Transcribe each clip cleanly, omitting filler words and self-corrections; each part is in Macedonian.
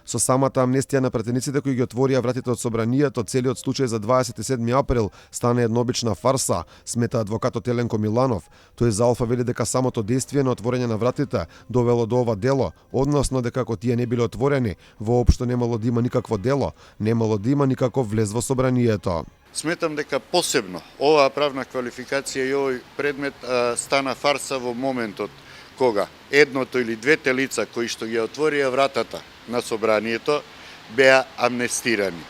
Со самата амнестија на пратениците кои ги отворија вратите од собранието, целиот случај за 27 април стана една обична фарса, смета адвокатот Еленко Миланов. Тој за Алфа вели дека самото действие на отворање на вратите довело до ова дело, односно дека ако тие не биле отворени, воопшто немало да има никакво дело, немало да има никаков влез во собранието. Сметам дека посебно оваа правна квалификација и овој предмет стана фарса во моментот кога едното или двете лица кои што ги отворија вратата на собранието беа амнестирани.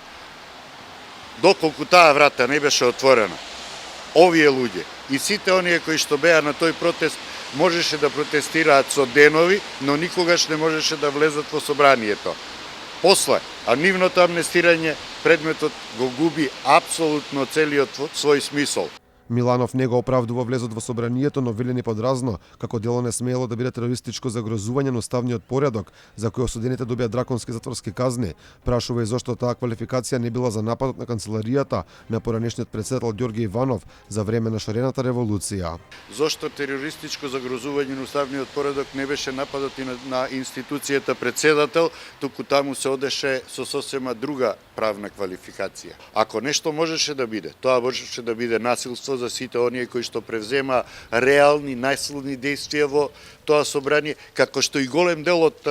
Доколку таа врата не беше отворена, овие луѓе и сите оние кои што беа на тој протест можеше да протестираат со денови, но никогаш не можеше да влезат во собранието. После, нивното амнестирање, предметот го губи апсолутно целиот свој смисол. Миланов не го оправдува влезот во собранието, но вели неподразно како дело не смеело да биде терористичко загрозување на уставниот поредок, за кој осудените добија драконски затворски казни. Прашува и зошто таа квалификација не била за нападот на канцеларијата на поранешниот претседател Ѓорѓе Иванов за време на шарената револуција. Зошто терористичко загрозување на уставниот поредок не беше нападот и на институцијата претседател, туку таму се одеше со сосема друга правна квалификација. Ако нешто можеше да биде, тоа можеше да биде насилство за сите оние кои што превзема реални најсилни действија во тоа собрание, како што и голем дел од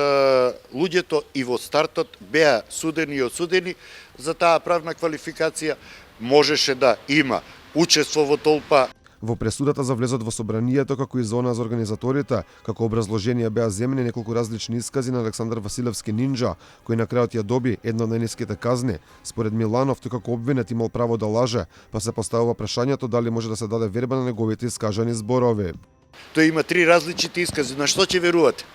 луѓето и во стартот беа судени и осудени за таа правна квалификација, можеше да има учество во толпа. Во пресудата за влезот во собранието, како и за она за организаторите, како образложение беа земени неколку различни искази на Александар Василевски Нинџа, кој на крајот ја доби една од најниските казни. Според Миланов, тој како обвинет имал право да лаже, па се поставува прашањето дали може да се даде верба на неговите искажани зборови. Тој има 3 различити искази, на што ќе верувате?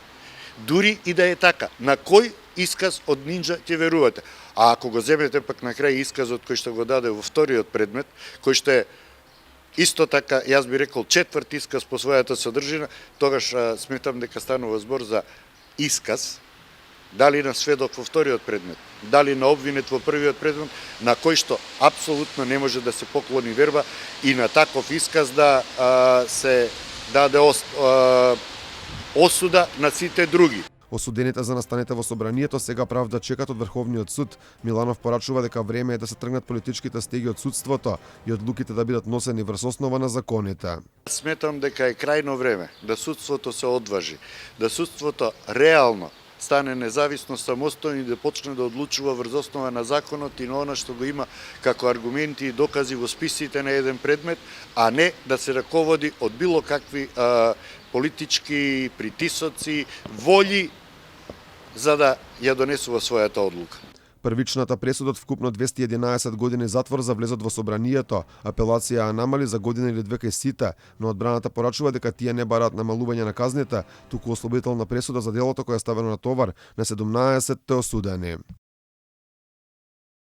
Дури и да е така, на кој исказ од Нинџа ќе верувате? А ако го земете пак на крај исказот кој што го даде во вториот предмет, кој што е исто така, јас би рекол, четврт исказ по својата содржина, тогаш сметам дека станува збор за исказ, дали на сведок во вториот предмет, дали на обвинет во првиот предмет, на кој што апсолутно не може да се поклони верба и на таков исказ да се даде осуда на сите други. Осудените за настаните во собранието сега правда чекат од Врховниот суд. Миланов порачува дека време е да се тргнат политичките стеги од судството и одлуките да бидат носени врз основа на законите. Сметам дека е крајно време да судството се одважи, да судството реално стане независно, самостојно и да почне да одлучува врз основа на законот и на она што го има како аргументи и докази во списите на еден предмет, а не да се раководи од било какви политички притисоци, волји за да ја донесува својата одлука. Првичната пресуда од вкупно 211 години затвор за влезот во собранието, апелација ја намали за година или две кај сите, но одбраната порачува дека тие не бараат намалување на казните, туку ослободителна пресуда за делото која е ставено на товар на 17 осудени.